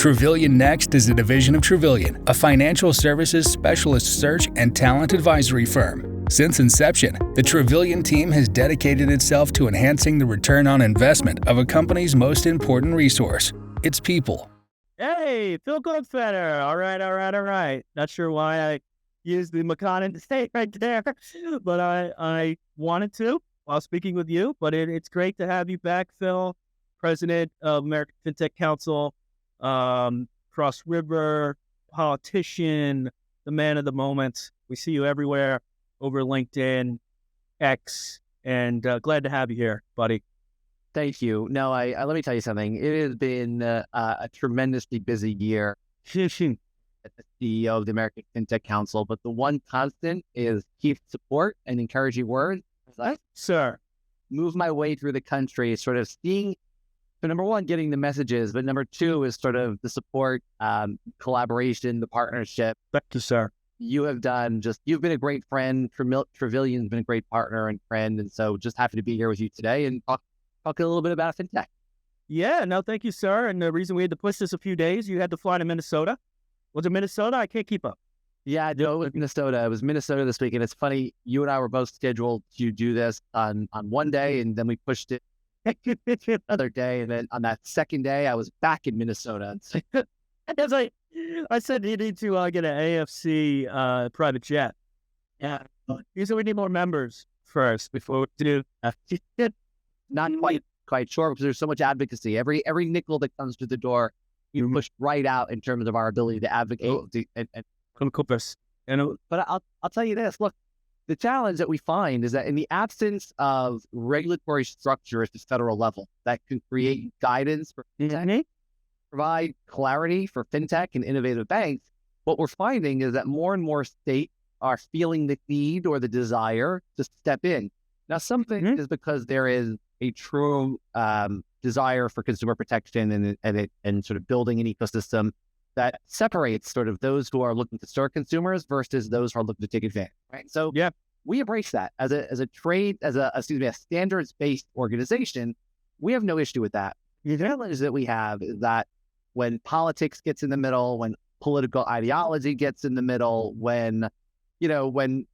Travillian Next is a division of Travillian, a financial services specialist search and talent advisory firm. Since inception, the Travillian team has dedicated itself to enhancing the return on investment of a company's most important resource, its people. Hey, Phil Goldfeder. All right. Not sure why I used the McConaughey to say right there, but I wanted to while speaking with you. But it's great to have you back, Phil, president of American FinTech Council, Cross River, politician, the man of the moment. We see you everywhere over LinkedIn, X, and glad to have you here, buddy. Thank you. No, I let me tell you something. It has been a tremendously busy year as the CEO of the American FinTech Council, but the one constant is keep support and encouraging words. Sir, move my way through the country, sort of seeing, so number one, getting the messages, but number two is sort of the support, collaboration, the partnership. Thank you, sir. You have done you've been a great friend. Travillian's been a great partner and friend. And so just happy to be here with you today and talk a little bit about FinTech. Yeah, no, thank you, sir. And the reason we had to push this a few days, you had to fly to Minnesota. Was it Minnesota? I can't keep up. Yeah, no, it was Minnesota. It was Minnesota this week. And it's funny, you and I were both scheduled to do this on one day, and then we pushed it another day. And then on that second day, I was back in Minnesota. As I said, you need to get an AFC private jet. Yeah. You said we need more members first before we do. Not quite sure, because there's so much advocacy. Every nickel that comes through the door, you push right out in terms of our ability to advocate. But I'll tell you this. Look, the challenge that we find is that in the absence of regulatory structure at the federal level that can create guidance for FinTech, provide clarity for FinTech and innovative banks, what we're finding is that more and more states are feeling the need or the desire to step in. Now, something is because there is a true desire for consumer protection and sort of building an ecosystem that separates sort of those who are looking to serve consumers versus those who are looking to take advantage. Right. So we embrace that as a standards-based organization. We have no issue with that. The challenge that we have is that when politics gets in the middle, when political ideology gets in the middle, when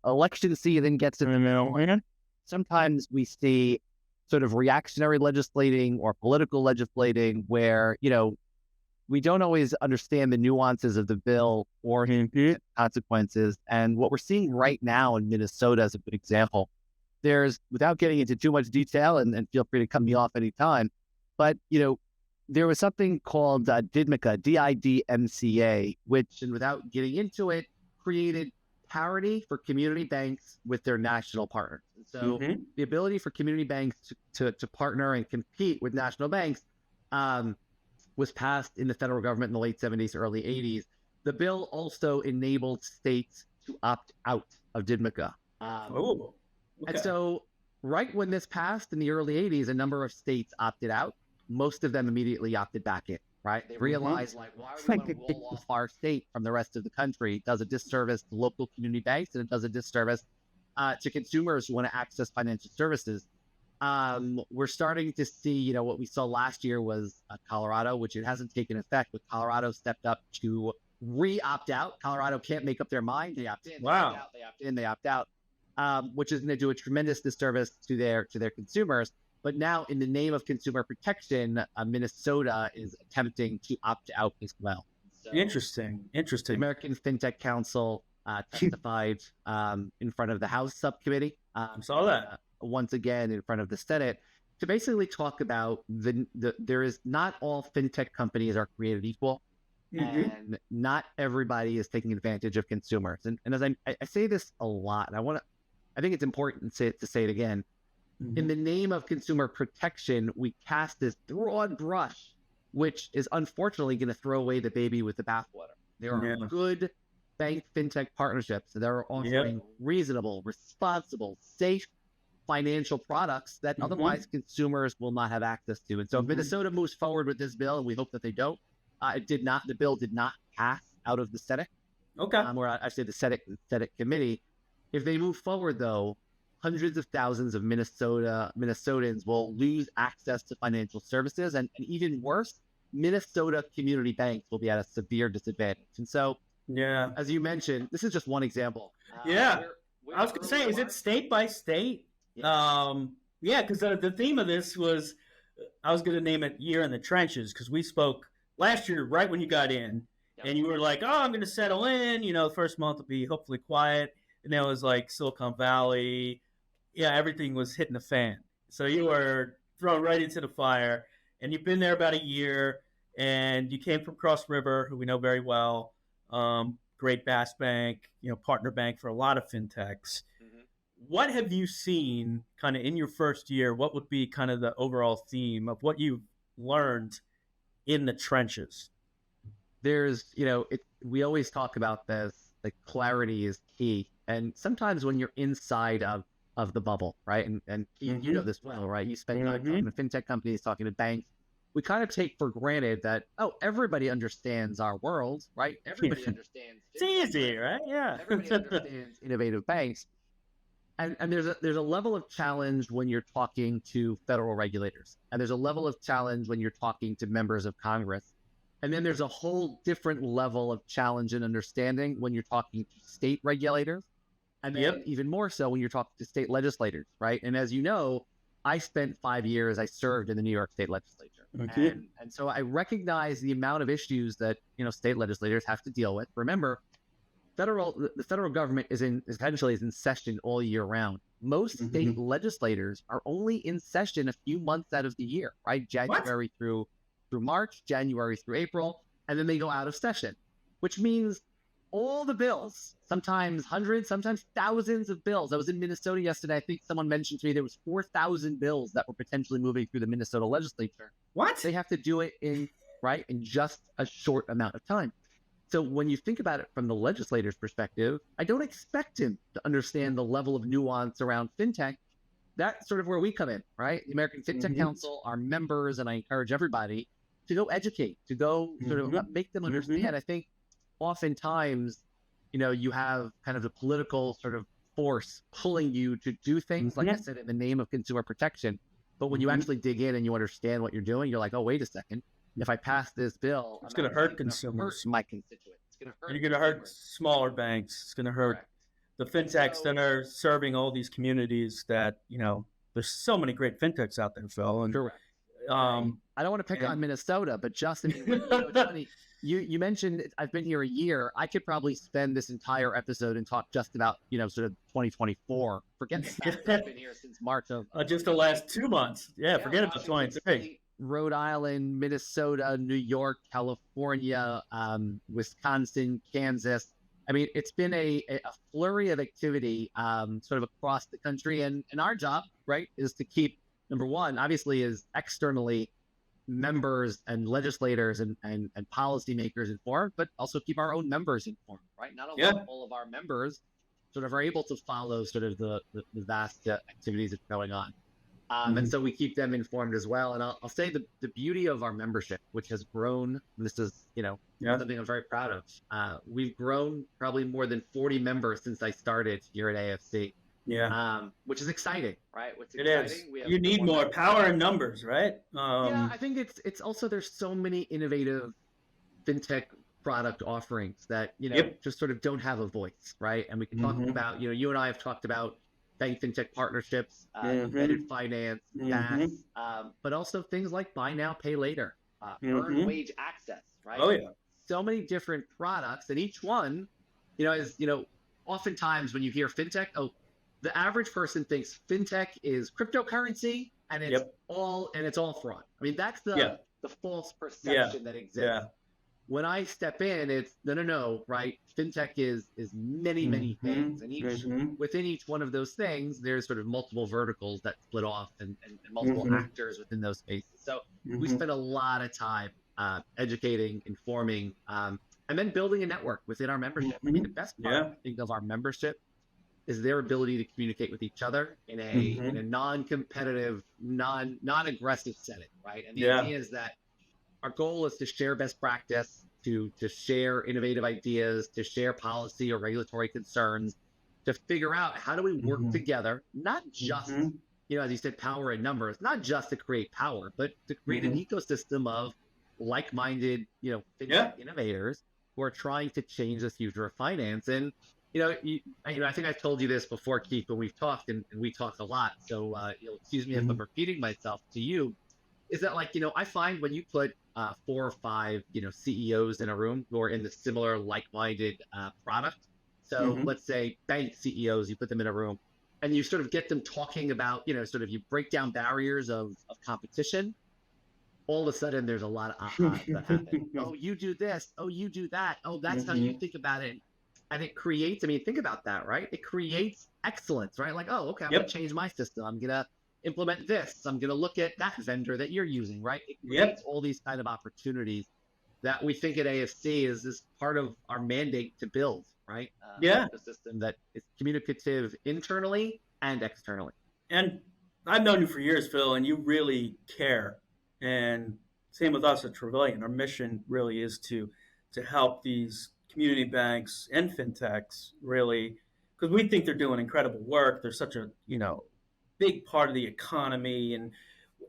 election season gets in the middle, sometimes we see sort of reactionary legislating or political legislating where, we don't always understand the nuances of the bill or the consequences. And what we're seeing right now in Minnesota is a good example. There's, without getting into too much detail, and feel free to cut me off anytime, but, there was something called DIDMCA, DIDMCA, which, and without getting into it, created parity for community banks with their national partners. And so the ability for community banks to partner and compete with national banks was passed in the federal government in the late 70s, early 80s. The bill also enabled states to opt out of DIDMCA. And so right when this passed in the early 80s, a number of states opted out. Most of them immediately opted back in. Right? They realized, why are we going to roll off our state from the rest of the country? It does a disservice to local community banks, and it does a disservice to consumers who want to access financial services. We're starting to see, what we saw last year was Colorado, which it hasn't taken effect, but Colorado stepped up to re-opt out. Colorado can't make up their mind. They opt in. Wow. They opt out. They opt in. They opt out, which is going to do a tremendous disservice to their consumers. But now, in the name of consumer protection, Minnesota is attempting to opt out as well. So, Interesting. The American FinTech Council testified in front of the House subcommittee. Saw that. Once again, in front of the Senate, to basically talk about there is not all FinTech companies are created equal, and not everybody is taking advantage of consumers. And as I say this a lot, and I think it's important to say it again. In the name of consumer protection, we cast this broad brush, which is unfortunately going to throw away the baby with the bathwater. There are good bank fintech partnerships that are offering reasonable, responsible, safe financial products that otherwise consumers will not have access to. And so if Minnesota moves forward with this bill, and we hope that they don't, the bill did not pass out of the Senate. Or I say the Senate committee. If they move forward, though, hundreds of thousands of Minnesotans will lose access to financial services, and even worse, Minnesota community banks will be at a severe disadvantage. And so, Yeah. as you mentioned, this is just one example. Yeah. I was going to say, is it state by state? Yes. Yeah, because the theme of this was, I was going to name it Year in the Trenches, because we spoke last year right when you got in, and you were like, oh, I'm going to settle in. The first month will be hopefully quiet. And then it was like Silicon Valley. Yeah, everything was hitting the fan. So you were thrown right into the fire, and you've been there about a year, and you came from Cross River, who we know very well. Great Bass Bank, partner bank for a lot of fintechs. Mm-hmm. What have you seen kind of in your first year? What would be kind of the overall theme of what you've learned in the trenches? There's, we always talk about this, like clarity is key. And sometimes when you're inside of the bubble, right? And you know this well, right? You spend time talking to fintech companies, talking to banks. We kind of take for granted that, everybody understands our world, right? Everybody understands. It's easy, right? Yeah. Everybody understands innovative banks. And there's a level of challenge when you're talking to federal regulators. And there's a level of challenge when you're talking to members of Congress. And then there's a whole different level of challenge and understanding when you're talking to state regulators. And then even more so when you're talking to state legislators, right? And as you know, I spent 5 years, I served in the New York State Legislature. Okay. And so I recognize the amount of issues that, state legislators have to deal with. Remember, the federal government is in session all year round. Most state legislators are only in session a few months out of the year, right? January through March, January through April, and then they go out of session, which means all the bills, sometimes hundreds, sometimes thousands of bills. I was in Minnesota yesterday. I think someone mentioned to me there was 4,000 bills that were potentially moving through the Minnesota legislature. What? They have to do it in just a short amount of time. So when you think about it from the legislator's perspective, I don't expect him to understand the level of nuance around fintech. That's sort of where we come in, right? The American FinTech Council, our members, and I encourage everybody to go educate, to go sort of make them understand. I think oftentimes, you have kind of the political sort of force pulling you to do things, like I said, in the name of consumer protection. But when you actually dig in and you understand what you're doing, you're like, oh, wait a second. If I pass this bill, it's going to hurt consumers. Hurt my constituents. It's going to hurt. You're going to hurt smaller banks. It's going to hurt the fintechs that are serving all these communities that, there's so many great fintechs out there, Phil. And, I don't want to pick on Minnesota, but Justin, it's funny. You mentioned I've been here a year. I could probably spend this entire episode and talk just about, sort of 2024. Forget the fact I've been here since March of just the last 2 months. Yeah, forget about 23. Rhode Island, Minnesota, New York, California, Wisconsin, Kansas. I mean, it's been a flurry of activity sort of across the country. And our job, right, is to keep, number one, obviously, is externally members and legislators and policymakers informed, but also keep our own members informed, right? Not only all of our members sort of are able to follow sort of the vast activities that are going on. And so we keep them informed as well. And I'll say the beauty of our membership, which has grown, this is, something I'm very proud of. We've grown probably more than 40 members since I started here at AFC. Yeah. Which is exciting, right? It is. You need more power in numbers, right? Yeah, I think it's also, there's so many innovative fintech product offerings that, just sort of don't have a voice, right? And we can talk about, you and I have talked about bank fintech partnerships, embedded finance, gas, but also things like buy now, pay later, earned wage access, right? Oh, yeah. So many different products, and each one, is, oftentimes when you hear fintech, the average person thinks fintech is cryptocurrency and it's all fraud. I mean, that's the false perception that exists. Yeah. When I step in, it's no, right? Fintech is many, many things. And within each one of those things, there's sort of multiple verticals that split off and multiple actors within those spaces. So we spend a lot of time educating, informing, and then building a network within our membership. I mean, the best part, I think, of our membership is their ability to communicate with each other in a non-competitive, non-aggressive setting, right? And the idea is that our goal is to share best practice, to share innovative ideas, to share policy or regulatory concerns, to figure out how do we work together, not just, as you said, power in numbers, not just to create power, but to create an ecosystem of like-minded, fintech innovators who are trying to change the future of finance. And I think I've told you this before, Keith, when we've talked, and we talk a lot. So you'll excuse me if I'm repeating myself to you. Is that I find when you put 4 or 5 CEOs in a room who are in the similar like-minded product. So let's say bank CEOs, you put them in a room, and you sort of get them talking about sort of you break down barriers of competition. All of a sudden, there's a lot of ahas that happen. Oh, you do this. Oh, you do that. Oh, that's how you think about it. And it creates, think about that, right? It creates excellence, right? Like, oh, okay, I'm going to change my system. I'm going to implement this. I'm going to look at that vendor that you're using, right? It creates all these kind of opportunities that we think at AFC is part of our mandate to build, right? A system that is communicative internally and externally. And I've known you for years, Phil, and you really care. And same with us at Travillian. Our mission really is to help these community banks and fintechs really, because we think they're doing incredible work. They're such a big part of the economy, and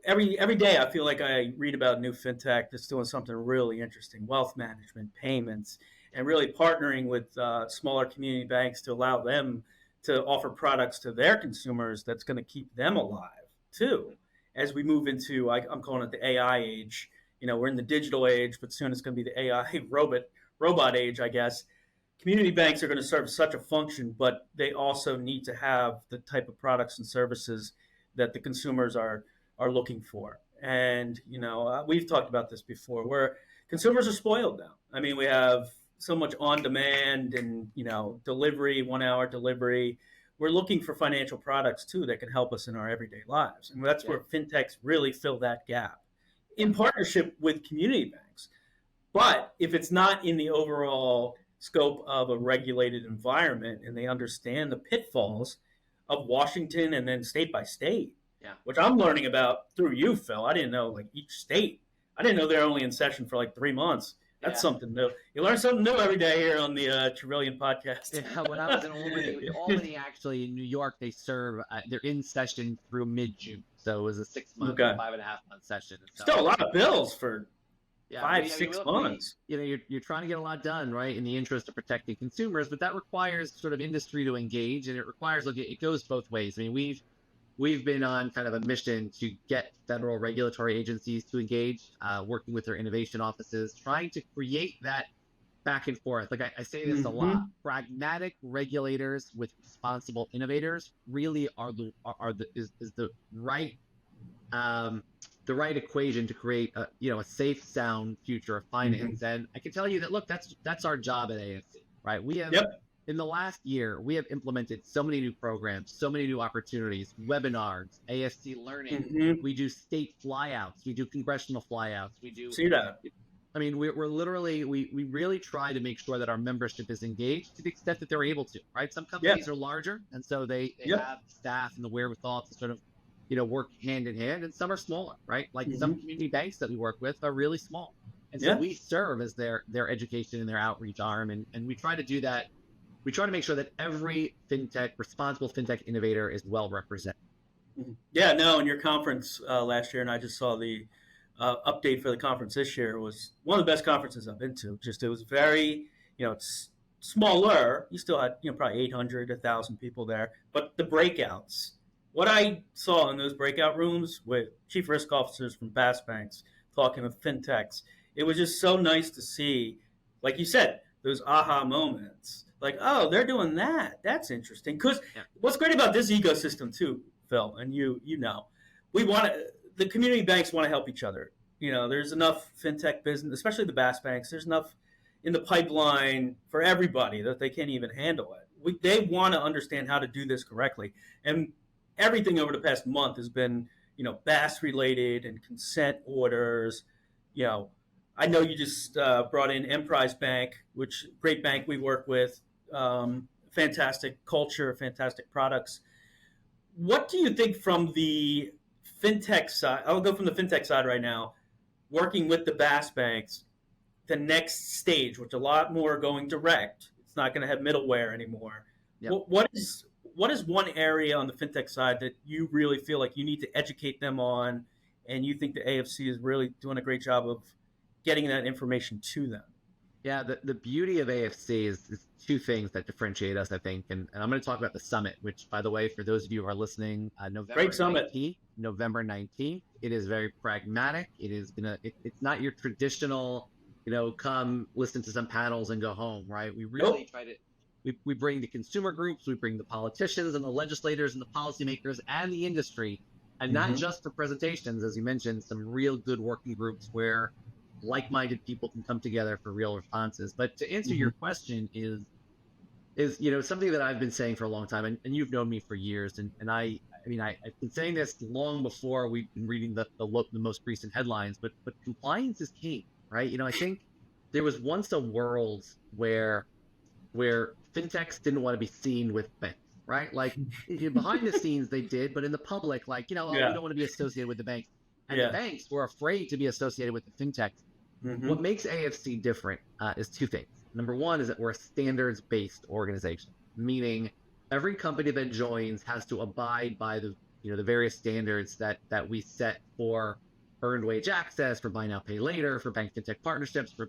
every day I feel like I read about a new fintech that's doing something really interesting: wealth management, payments, and really partnering with smaller community banks to allow them to offer products to their consumers that's going to keep them alive too. As we move into, I'm calling it the AI age. We're in the digital age, but soon it's going to be the AI robot age, I guess. Community banks are going to serve such a function, but they also need to have the type of products and services that the consumers are looking for. And, we've talked about this before, where consumers are spoiled now. We have so much on demand and, delivery, 1 hour delivery. We're looking for financial products too that can help us in our everyday lives. And that's where fintechs really fill that gap in partnership with community banks. But if it's not in the overall scope of a regulated environment and they understand the pitfalls of Washington and then state by state, which I'm learning about through you, Phil. I didn't know each state. I didn't know they're only in session for 3 months. That's something new. You learn something new every day here on the Travillian podcast. When I was in Albany, actually in New York, they serve. They're in session through mid-June, so it was a 6-month, 5.5-month session. So, still a lot of bills for 5-6 months. You're trying to get a lot done, right, in the interest of protecting consumers, but that requires sort of industry to engage, and it requires it goes both ways. We've been on kind of a mission to get federal regulatory agencies to engage, working with their innovation offices, trying to create that back and forth. Like I say this a lot, pragmatic regulators with responsible innovators really is the right equation to create a safe, sound future of finance. And I can tell you that, look, that's our job at AFC, right? We have. In the last year, we have implemented so many new programs, so many new opportunities, webinars, AFC Learning. We do state flyouts. We do congressional flyouts. We do. See that? We're literally, we really try to make sure that our membership is engaged to the extent that they're able to, right? Some companies are larger, and so they have staff and the wherewithal to sort of, work hand in hand, and some are smaller, right? Some community banks that we work with are really small. And so we serve as their education and their outreach arm, and we try to do that. We try to make sure that every responsible fintech innovator is well represented. Yeah, no, in your conference last year, and I just saw the update for the conference this year, was one of the best conferences I've been to. It was very, it's smaller. You still had, probably 800, 1,000 people there. But the breakouts, what I saw in those breakout rooms with chief risk officers from Bass Banks talking with fintechs, it was just so nice to see, like you said, those aha moments. Oh, they're doing that. That's interesting. Because what's great about this ecosystem too, Phil, and the community banks want to help each other. There's enough fintech business, especially the Bass Banks. There's enough in the pipeline for everybody that they can't even handle it. They want to understand how to do this correctly. And everything over the past month has been, Bass related and consent orders, I know you just brought in Emprise Bank, which great bank we work with, fantastic culture, fantastic products. What do you think from the fintech side? I'll go from the fintech side right now, working with the Bass Banks, the next stage, which a lot more are going direct. It's not going to have middleware anymore. Yep. What is one area on the fintech side that you really feel like you need to educate them on, and you think the AFC is really doing a great job of getting that information to them. Yeah, the beauty of AFC is two things that differentiate us, I think. And I'm going to talk about the summit, which, by the way, for those of you who are listening, Great summit. November 19th, it is very pragmatic. It is it's not your traditional, come listen to some panels and go home, right? We really try to, we bring the consumer groups, we bring the politicians and the legislators and the policymakers and the industry, and not just for presentations, as you mentioned, some real good working groups where like-minded people can come together for real responses. But to answer your question is something that I've been saying for a long time, and you've known me for years, and I've been saying this long before we've been reading the most recent headlines, but compliance is key, right? I think there was once a world where fintechs didn't want to be seen with banks, right? Like behind the scenes they did, but in the public, we don't want to be associated with the banks. And the banks were afraid to be associated with the fintechs. What makes AFC different is two things. Number one is that we're a standards-based organization, meaning every company that joins has to abide by the various standards that we set for earned wage access, for buy now, pay later, for bank fintech partnerships, for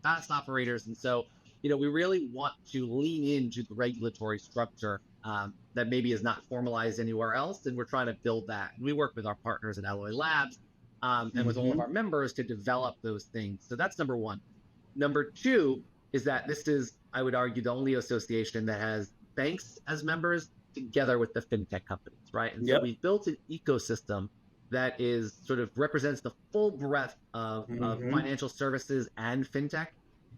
fast operators. And so, we really want to lean into the regulatory structure that maybe is not formalized anywhere else. And we're trying to build that. And we work with our partners at Alloy Labs and with all of our members to develop those things. So that's number one. Number two is that this is, I would argue, the only association that has banks as members together with the fintech companies, right? And so we've built an ecosystem that is sort of represents the full breadth of financial services and fintech,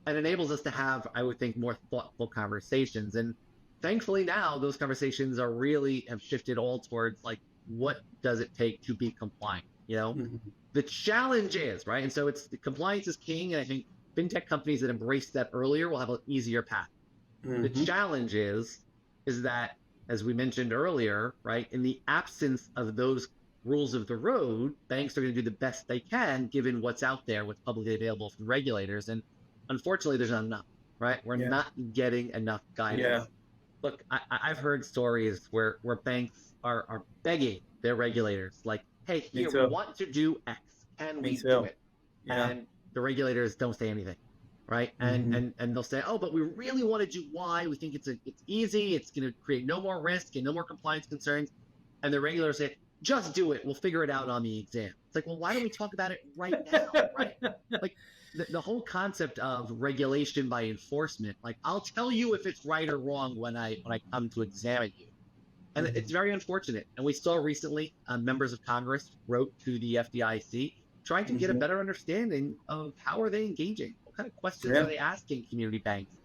and enables us to have, I would think, more thoughtful conversations. And thankfully now those conversations have shifted all towards what does it take to be compliant? The challenge is, right? And so the compliance is king. And I think fintech companies that embrace that earlier will have an easier path. The challenge is that, as we mentioned earlier, right, in the absence of those rules of the road, banks are going to do the best they can given what's out there, what's publicly available from regulators. And unfortunately, there's not enough, right? We're not getting enough guidance. Look, I've heard stories where banks are begging their regulators, like, hey, we want to do X. Can we do it? And the regulators don't say anything, right? And they'll say, oh, but we really want to do Y. We think it's easy. It's going to create no more risk and no more compliance concerns. And the regulators say, just do it. We'll figure it out on the exam. It's like, well, why don't we talk about it right now, right? The whole concept of regulation by enforcement, I'll tell you if it's right or wrong when I come to examine you. And it's very unfortunate. And we saw recently members of Congress wrote to the FDIC trying to get a better understanding of how are they engaging? What kind of questions are they asking community banks?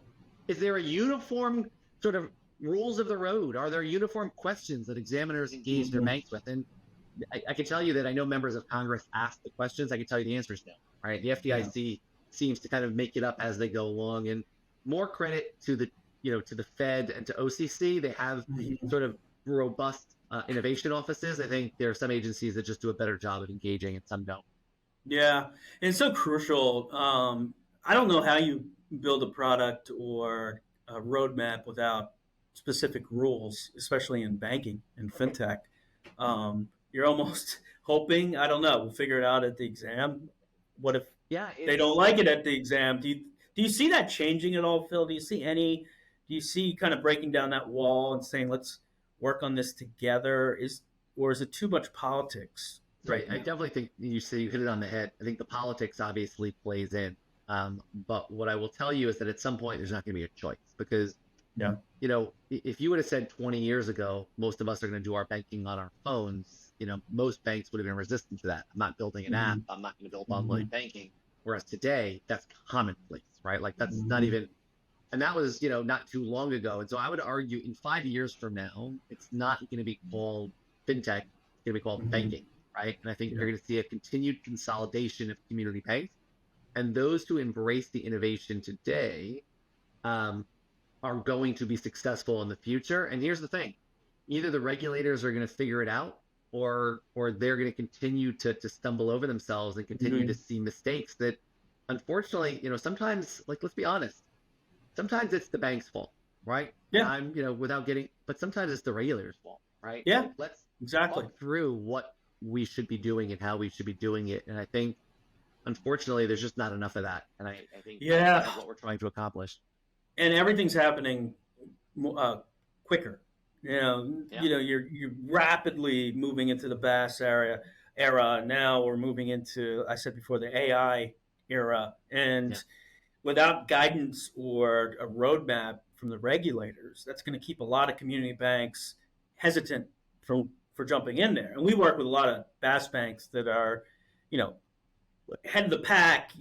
Is there a uniform sort of rules of the road? Are there uniform questions that examiners engage their banks with? And I can tell you that I know members of Congress ask the questions. I can tell you the answer is no, right? The FDIC seems to kind of make it up as they go along. And more credit to the Fed and to OCC. They have sort of robust innovation offices. I think there are some agencies that just do a better job of engaging and some don't. Yeah, and it's so crucial. I don't know how you build a product or a roadmap without specific rules, especially in banking and fintech. You're almost hoping, I don't know, we'll figure it out at the exam. What if they don't like it at the exam? Do you see that changing at all, Phil? Do you see kind of breaking down that wall and saying, let's work on this together? Or is it too much politics? Right. I definitely think you hit it on the head. I think the politics obviously plays in. But what I will tell you is that at some point there's not going to be a choice because, if you would have said 20 years ago, most of us are going to do our banking on our phones, most banks would have been resistant to that. I'm not building an app. I'm not going to build online banking. Whereas today, that's commonplace, right? That's not even, and that was, not too long ago. And so I would argue in 5 years from now, it's not going to be called fintech. It's going to be called banking. Right. And I think you're going to see a continued consolidation of community banks. And those who embrace the innovation today are going to be successful in the future. And here's the thing. Either the regulators are going to figure it out or they're going to continue to stumble over themselves and continue to see mistakes that, unfortunately, sometimes, let's be honest, sometimes it's the bank's fault, right? Yeah. But sometimes it's the regulator's fault, right? Yeah, Let's exactly talk through what we should be doing and how we should be doing it. And I think unfortunately, there's just not enough of that. And I think Yeah, that's what we're trying to accomplish. and everything's happening quicker. Yeah. You're rapidly moving into the BaaS era. Now we're moving into, I said before, the AI era, Yeah. and without guidance or a roadmap from the regulators, that's going to keep a lot of community banks hesitant for jumping in there. And we work with a lot of BaaS banks that are, you know, head of the pack,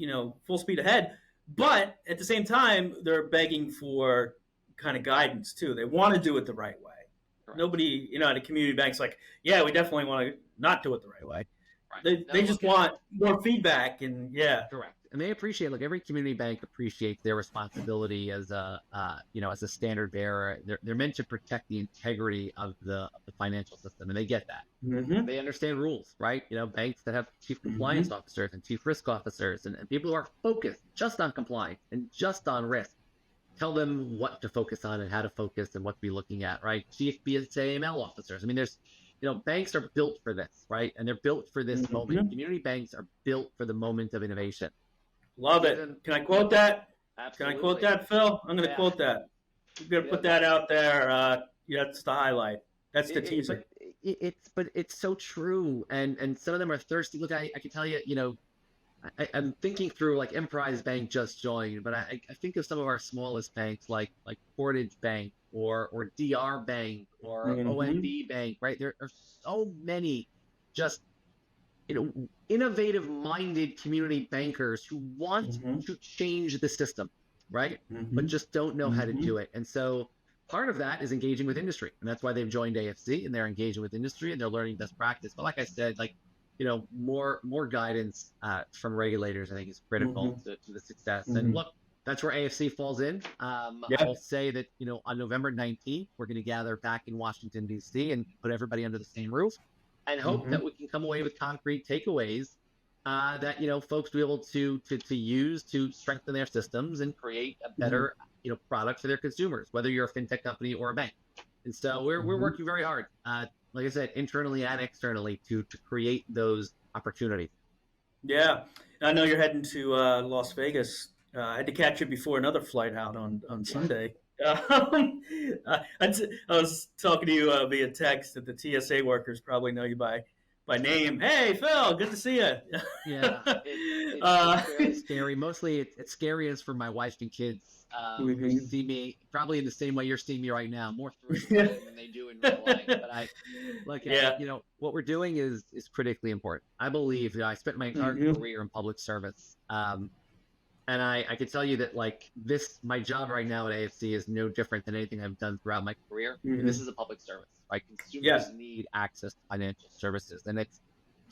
full speed ahead. But at the same time, they're begging for kind of guidance too. They want to do it the right way. Correct. Nobody, at a community bank's like, yeah, we definitely want to not do it the right way. Right. They just want more feedback, and yeah. Correct. And they appreciate, like every community bank appreciates their responsibility as a as a standard bearer. They're meant to protect the integrity of the financial system, and they get that. Mm-hmm. They understand rules, right? Banks that have chief compliance officers and chief risk officers, and people who are focused just on compliance and just on risk. Tell them what to focus on and how to focus and what to be looking at, right? Chief BSA/AML officers. I mean, there's banks are built for this, right? And they're built for this moment. Community banks are built for the moment of innovation. Love it. Can I quote that? Absolutely. Can I quote that, Phil? I'm going to quote that. We're going to put that out there. That's the highlight. That's the teaser. But it's so true. And some of them are thirsty. Look, I can tell you, I'm thinking through, like, Emprise Bank just joined, but I think of some of our smallest banks like Portage Bank or DR Bank or ONB Bank, right? There are so many just innovative-minded community bankers who want to change the system, right? But just don't know how to do it. And so part of that is engaging with industry, and that's why they've joined AFC, and they're engaging with industry and they're learning best practice. But like I said, more guidance from regulators, I think, is critical to the success. And look, that's where AFC falls in. I'll say that, on November 19th, we're going to gather back in Washington, D.C. and put everybody under the same roof and hope that we can come away with concrete takeaways that, folks will be able to use to strengthen their systems and create a better, product for their consumers, whether you're a fintech company or a bank. And so we're working very hard, like I said, internally and externally to create those opportunities. Yeah. I know you're heading to Las Vegas. I had to catch you before another flight out on Sunday. I was talking to you via text that the TSA workers probably know you by name. Hey, Phil, good to see you. Yeah, it's very scary. Mostly it's scariest for my wife and kids. Who see me probably in the same way you're seeing me right now, more through screen than they do in real life. But what we're doing is critically important. I believe I spent my entire career in public service. And I can tell you that, like, my job right now at AFC is no different than anything I've done throughout my career. This is a public service, right? Consumers need access to financial services. And it's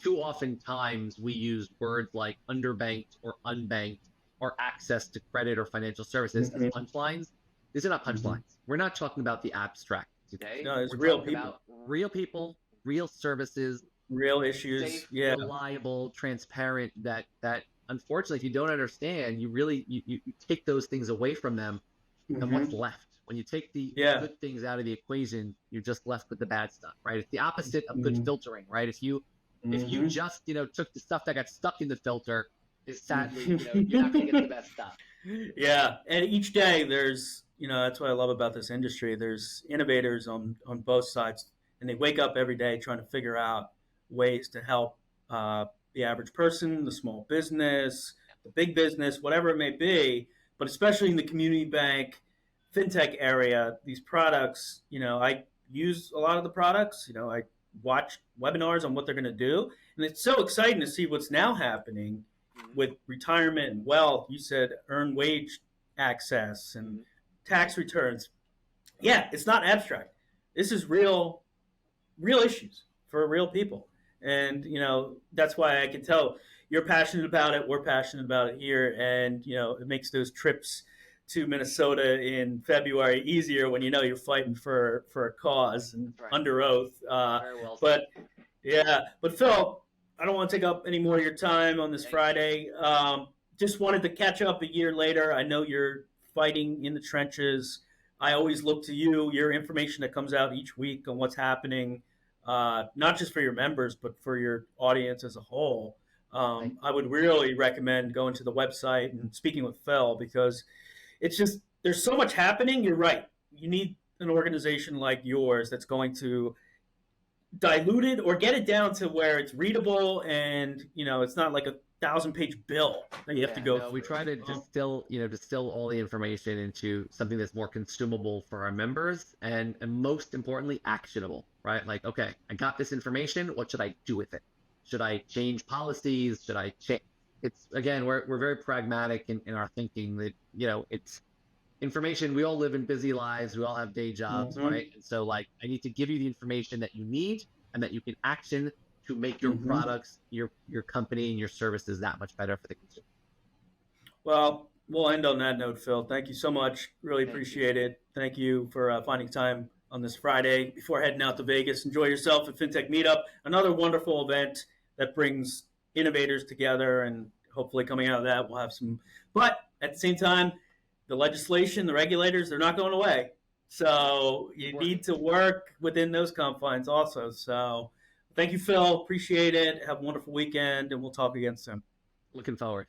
too often times we use words like underbanked or unbanked or access to credit or financial services as punchlines. These are not punchlines. We're not talking about the abstract today. No, it's We're real talking people. about real people, real services, real issues, safe, reliable, transparent, that unfortunately, if you don't understand, you take those things away from them, and what's left? When you take the good things out of the equation, you're just left with the bad stuff, right? It's the opposite of good filtering, right? If you just took the stuff that got stuck in the filter, is sadly you're not going to get the best stuff. Yeah, and each day there's that's what I love about this industry. There's innovators on both sides, and they wake up every day trying to figure out ways to help the average person, the small business, the big business, whatever it may be. But especially in the community bank, fintech area, these products, I use a lot of the products. I watch webinars on what they're going to do, and it's so exciting to see what's now happening with retirement and wealth. You said earned wage access and tax returns. Yeah, it's not abstract. This is real issues for real people. And, that's why I can tell you're passionate about it. We're passionate about it here. And, it makes those trips to Minnesota in February easier when you're fighting for a cause and under oath. Very well said. But Phil, I don't want to take up any more of your time on this Friday. Just wanted to catch up a year later. I know you're fighting in the trenches. I always look to you, your information that comes out each week on what's happening, not just for your members, but for your audience as a whole. I would really recommend going to the website and speaking with Phil, because it's just, there's so much happening. You're right. You need an organization like yours that's going to dilute it or get it down to where it's readable, and it's not like a 1,000-page bill that you have to go through. We try to distill all the information into something that's more consumable for our members, and most importantly, actionable, right? Like, okay, I got this information. What should I do with it? Should I change policies? Should I change? It's, again, we're very pragmatic in our thinking that, it's information. We all live in busy lives. We all have day jobs, right? And so, like, I need to give you the information that you need and that you can action to make your products, your company, and your services that much better for the consumer. Well, we'll end on that note, Phil. Thank you so much. Really appreciate it. Thank you for finding time on this Friday before heading out to Vegas. Enjoy yourself at FinTech Meetup, another wonderful event that brings innovators together, and hopefully coming out of that, we'll have some. But at the same time, the legislation, the regulators, they're not going away. So you need to work within those confines also. So thank you, Phil. Appreciate it. Have a wonderful weekend, and we'll talk again soon. Looking forward.